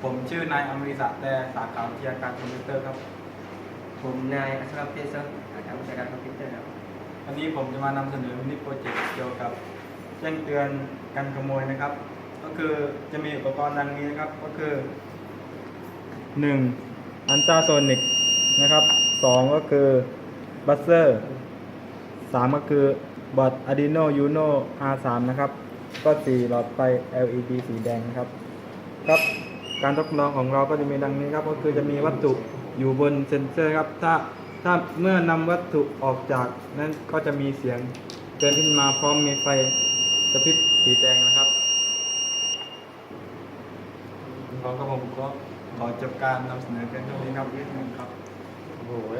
ผมชื่อนายอมริศักดิ์แต่สาขาวิทยาการคอมพิวเตอร์ครับผมนายอัชรเพชรสาขาวิชาการคอมพิวเตอร์ครับวันนี้ผมจะมานำเสนอมินิโปรเจกต์เกี่ยวกับแจ้งเตือนการขโมยนะครับก็คือจะมีอุปกรณ์ดังนี้นะครับก็คือ1อันตราโซนิกนะครับ2ก็คือบัสเซอร์3ก็คือบอร์ด Arduino Uno R3 นะครับก็4หลอดไฟ LED สีแดงนะครับครับการทดลองของเราก็จะมีดังนี้ครับก็คือจะมีวัตถุอยู่บนเซ็นเซอร์ครับถ้าเมื่อนำวัตถุออกจากนั้นก็จะมีเสียงเตือนขึ้นมาพร้อมมีไฟกระพริบสีแดงนะครับผมก็ขอจบการนำเสนอเพียงเท่านี้ครับ